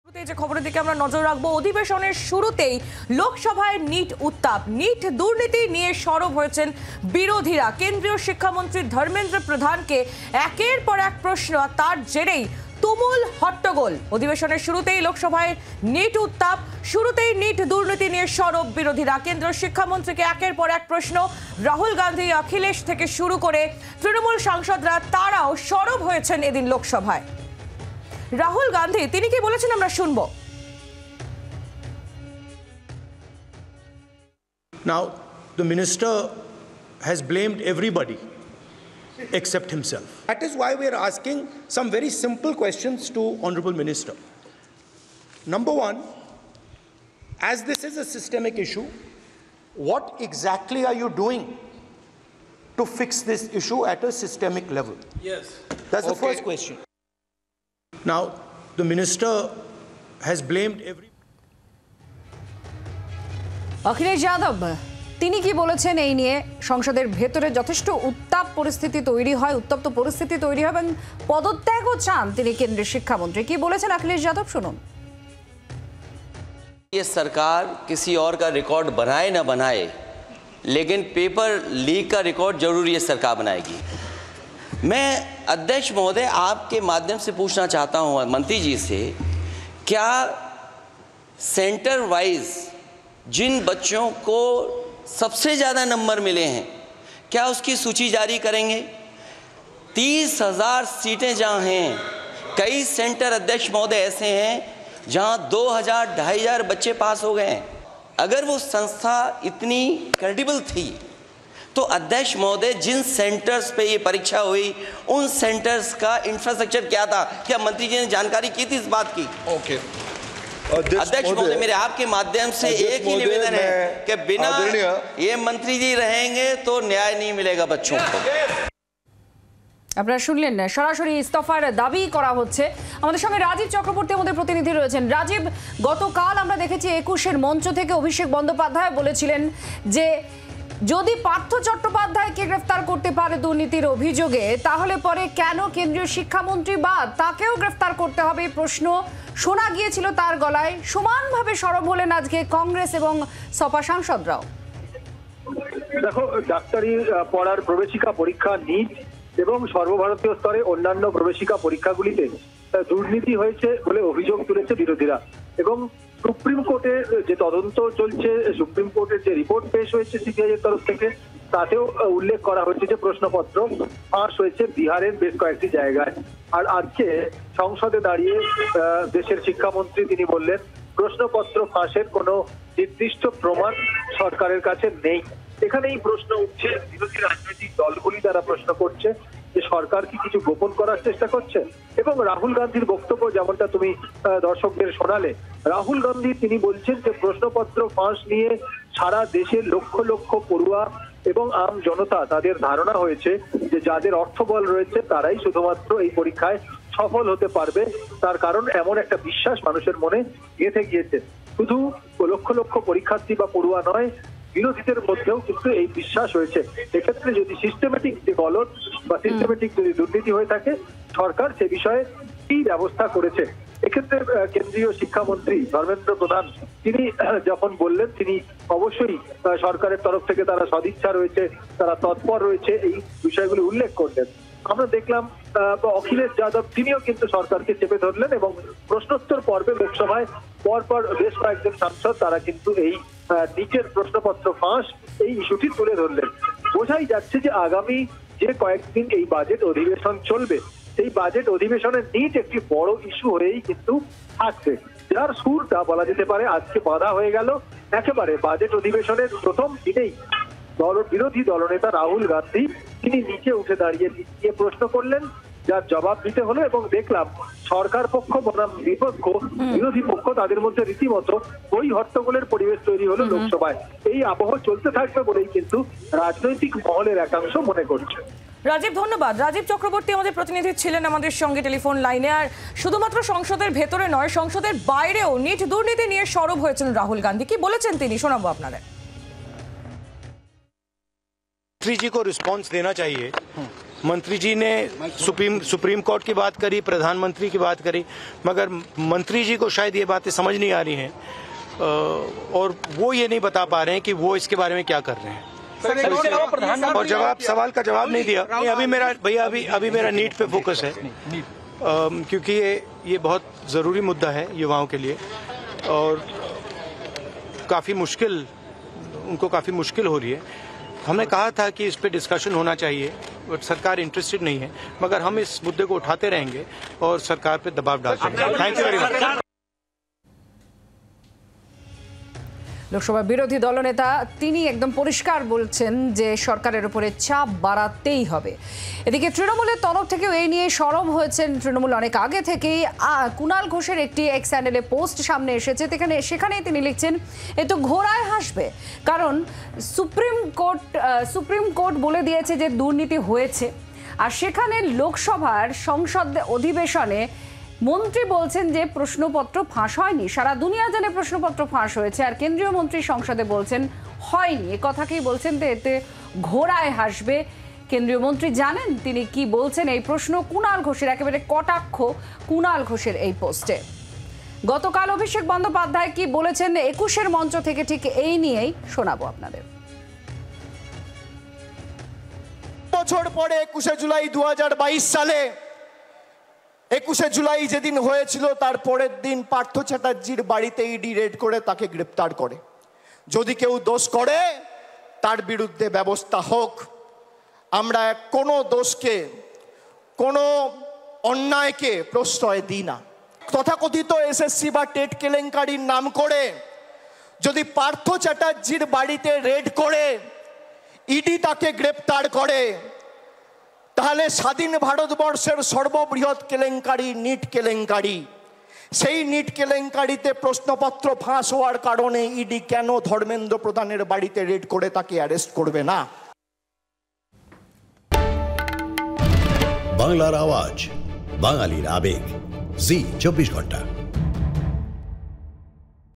যে খবরের দিকে আমরা নজর রাখবো, অধিবেশনের শুরুতেই লোকসভায় নিট উত্তাপ, নিট দুর্নীতি নিয়ে সরব হয়েছেন বিরোধীরা। কেন্দ্রীয় শিক্ষামন্ত্রী ধর্মেন্দ্র প্রধানকে একের পর এক প্রশ্ন, তার জেরেই তুমুল হট্টগোল। অধিবেশনের শুরুতেই লোকসভায় নিট উত্তাপ, শুরুতেই নিট দুর্নীতি নিয়ে সরব বিরোধীরা। কেন্দ্রীয় শিক্ষামন্ত্রীকে একের পর এক প্রশ্ন। রাহুল গান্ধী, অখিলেশ থেকে শুরু করে তৃণমূল সাংসদরা তারাও সরব হয়েছেন এদিন লোকসভায়। রাহুল গান্ধী তিনি কি বলেছেন আমরা শুনবো। Now the minister has blamed everybody except himself. That is why we are asking some very simple questions to honorable minister. Number one, as this is a systemic issue, what exactly are you doing to fix this issue at a systemic level? Yes. That's the first question. Now, the minister has blamed every. Akhilesh Yadav তিনি কি বলেছেন এই নিয়ে? সংসদের ভেতরে যথেষ্ট উত্তাপ পরিস্থিতি তৈরি হয়, উত্তপ্ত পরিস্থিতি তৈরি হয় এবং পদত্যাগও চান তিনি কেন্দ্রীয় শিক্ষামন্ত্রী। কি বলেছেন অখিলেশ যাদব, শুনুন। ये सरकार किसी और का रिकॉर्ड बनाए ना बनाए, लेकिन पेपर लीक का रिकॉर्ड जरूर ये सरकार बनाएगी। मैं अध्यक्ष महोदय आपके माध्यम से पूछना चाहता हूँ मंत्री जी से, क्या सेंटर वाइज जिन बच्चों को सबसे ज़्यादा नंबर मिले हैं, क्या उसकी सूची जारी करेंगे? 30,000 सीटें जहाँ हैं, कई सेंटर अध्यक्ष महोदय ऐसे हैं जहाँ 2,000 2,500 बच्चे पास हो गए हैं। अगर वो संस्था इतनी क्रेडिबल थी तो अध्यक्ष महोदय जिन सेंटर्स पे ये परीक्षा हुई उन सेंटर्स का इंफ्रास्ट्रक्चर क्या था? क्या मंत्री जी ने जानकारी की थी इस बात की? ओके। अध्यक्ष महोदय मेरे आपके माध्यम से एक ही निवेदन है कि बिना ये मंत्री जी रहेंगे तो न्याय नहीं मिलेगा बच्चों को। আপনারা শুনলেন না, সরাসরি ইস্তফার দাবি করা হচ্ছে। আমাদের সঙ্গে রাজীব চক্রবর্তী আমাদের প্রতিনিধি রয়েছেন। রাজীব, গতকাল আমরা দেখেছি 21-এর মঞ্চ থেকে অভিষেক বন্দ্যোপাধ্যায় বলেছিলেন যে যদি পার্থ চট্টোপাধ্যায়কে গ্রেফতার করতে পারে দুর্নীতির অভিযোগে, তাহলে পরে কেন কেন্দ্রীয় শিক্ষামন্ত্রী বা তাকেও গ্রেফতার করতে হবে প্রশ্ন শোনা গিয়েছিল তার গলায়। সমানভাবে সরব হলেন আজকে কংগ্রেস এবং সপা সাংসদরাও। দেখো, ডাক্তারি পড়ার প্রবেশিকা পরীক্ষা নিট এবং সর্বভারতীয় স্তরে অন্যান্য প্রবেশিকা পরীক্ষাগুলিতে দুর্নীতি হয়েছে বলে অভিযোগ তুলেছে বিরোধীরা। এবং সুপ্রিম কোর্টে যে তদন্ত চলছে, সুপ্রিম কোর্টের যে রিপোর্ট পেশ হয়েছে সিবিআই এর তরফ থেকে, তাতেও উল্লেখ করা হয়েছে যে প্রশ্নপত্র ফাঁস হয়েছে বিহারের বেশ কয়েকটি জায়গায়। আর আজকে সংসদে দাঁড়িয়ে দেশের শিক্ষামন্ত্রী তিনি বললেন প্রশ্নপত্র ফাঁসের কোনো নির্দিষ্ট প্রমাণ সরকারের কাছে নেই। এখানেই প্রশ্ন উঠছে, বিরোধী রাজনৈতিক দলগুলি তারা প্রশ্ন করছে যে সরকার কি কিছু গোপন করার চেষ্টা করছে। এবং রাহুল গান্ধীর বক্তব্য যেমনটা তুমি দর্শকদের শোনালে, রাহুল গান্ধী তিনি বলছেন যে প্রশ্নপত্র ফাঁস নিয়ে সারা দেশের লক্ষ লক্ষ পড়ুয়া এবং আম জনতা তাদের ধারণা হয়েছে যে যাদের অর্থবল রয়েছে তারাই শুধুমাত্র এই পরীক্ষায় সফল হতে পারবে। তার কারণ এমন একটা বিশ্বাস মানুষের মনে গেঁথে গিয়েছে। শুধু লক্ষ লক্ষ পরীক্ষার্থী বা পড়ুয়া নয়, বিরোধীদের মধ্যেও কিন্তু এই বিশ্বাস হয়েছে। এক্ষেত্রে যদি সিস্টেমেটিক যে গলদ বা সিস্টেমেটিক যদি দুর্নীতি হয়ে থাকে, সরকার সে বিষয়ে কি ব্যবস্থা করেছে। এক্ষেত্রে কেন্দ্রীয় শিক্ষামন্ত্রী ধর্মেন্দ্র প্রধান তিনি যখন বললেন, তিনি অবশ্যই সরকারের তরফ থেকে তারা সদিচ্ছা রয়েছে, তারা তৎপর রয়েছে, এই বিষয়গুলি উল্লেখ করলেন। আমরা দেখলাম অখিলেশ যাদব তিনিও কিন্তু সরকারকে চেপে ধরলেন এবং প্রশ্নোত্তর পর্বে লোকসভায় পরপর বেশ কয়েকজন সাংসদ তারা কিন্তু এই নিচের প্রশ্নপত্র ফাঁস এই ইস্যুটি তুলে ধরলেন। বোঝাই যাচ্ছে যে আগামী যে কয়েকদিন এই বাজেট অধিবেশন চলবে, সেই বাজেট অধিবেশনের নিট একটি বড় ইস্যু হয়েই কিন্তু থাকছে, যার সুরটা বলা যেতে পারে আজকে বাঁধা হয়ে গেল একেবারে বাজেট অধিবেশনের প্রথম দিনেই। বিরোধী দলনেতা রাহুল গান্ধী তিনি নিচে উঠে দাঁড়িয়ে নিয়ে প্রশ্ন করলেন, যার জবাব দিতে হলো। এবং দেখলাম সরকার পক্ষ বনাম বিপক্ষ, বিরোধী পক্ষ, তাদের মধ্যে রীতিমতো ওই হট্টগোলের পরিবেশ তৈরি হলো লোকসভায়। এই আবহ চলতে থাকবে বলেই কিন্তু রাজনৈতিক মহলের একাংশ মনে করছে। রাজীব, ধন্যবাদ। রাজীব চক্রবর্তী আমাদের প্রতিনিধি ছিলেন আমাদের সঙ্গে টেলিফোন লাইনে। আর শুধুমাত্র সংসদের ভেতরে নয়, সংসদের বাইরেও নিট দুর্নীতি নিয়ে সরব হয়েছেন রাহুল গান্ধী। কি বলেছেন তিনি, শোনাবো আপনাদের। मंत्री जी को रिस्पांस देना चाहिए मंत्री जी ने सुप्रीम कोर्ट की बात करी, प्रधानमंत्री की बात करी, मगर मंत्री जी को शायद ये बातें समझ नहीं आ रही हैं और वो ये नहीं बता पा रहे हैं कि वो इसके बारे में क्या कर रहे हैं। और सवाल का जवाब नहीं दिया। अभी मेरा भैया अभी मेरा नीट पे फोकस है, क्योंकि ये बहुत ज़रूरी मुद्दा है युवाओं के लिए और उनको काफ़ी मुश्किल हो रही है। हमने कहा था कि इस पे डिस्कशन होना चाहिए, बट सरकार इंटरेस्टेड नहीं है, मगर हम इस मुद्दे को उठाते रहेंगे और सरकार पे दबाव डालते रहेंगे। Thank you very much. Lok Sabha বিরোধী দলনেতা তিনি একদম পরিষ্কার বলছেন যে সরকারের উপরে চাপ বাড়াতেই হবে। এদিকে তৃণমূলের তরফ থেকেও এই নিয়ে সরব হয়েছেন তৃণমূল অনেক আগে থেকেই। কুণাল ঘোষের একটি এক্স হ্যান্ডেলে পোস্ট সামনে এসেছে, সেখানেই তিনি লিখছেন এ তো ঘোড়ায় হাসবে, কারণ সুপ্রিম কোর্ট বলে দিয়েছে যে দুর্নীতি হয়েছে। আর সেখানে লোকসভার সংসদ অধিবেশনে মন্ত্রী বলছেন যে প্রশ্নপত্র ফাঁস হয়নি। সারা দুনিয়া জানে প্রশ্নপত্র ফাঁস হয়েছে, আর কেন্দ্রীয় মন্ত্রী সংসদে বলছেন হয়নি। এ কথাকেই বলছেন যে এতে ঘোড়ায় হাসবে। কেন্দ্রীয় মন্ত্রী জানেন তিনি কি বলছেন। এই প্রশ্ন কুণাল ঘোষের, একেবারে কটাক্ষ কুণাল ঘোষের এই পোস্টে। গতকাল অভিষেক বন্দ্যোপাধ্যায় কি বলেছেন 21-এর মঞ্চ থেকে, ঠিক এই নিয়েই শোনাবো আপনাদের। বছর পরে 21শে জুলাই 2022 সালে 21শে জুলাই যেদিন হয়েছিল তার পরের দিন পার্থ চ্যাটার্জির বাড়িতে ইডি রেড করে তাকে গ্রেপ্তার করে। যদি কেউ দোষ করে তার বিরুদ্ধে ব্যবস্থা হোক। আমরা কোনো দোষকে, কোনো অন্যায়কে প্রশ্রয় দিই না। তথাকথিত এসএসসি বা টেট কেলেঙ্কারির নাম করে যদি পার্থ চ্যাটার্জির বাড়িতে রেড করে ইডি তাকে গ্রেপ্তার করে, তাহলে স্বাধীন ভারতবর্ষের সর্ববৃহৎ কেলেঙ্কারি নিট কেলেঙ্কারি, সেই নিট কেলেঙ্কারিতে প্রশ্নপত্র ফাঁস হওয়ার কারণে ইডি কেন ধর্মেন্দ্র প্রধানের বাড়িতে রেড করে তাকে অ্যারেস্ট করবে না? বাংলার আওয়াজ, বাঙালির আবেগ, জি 24 ঘন্টা।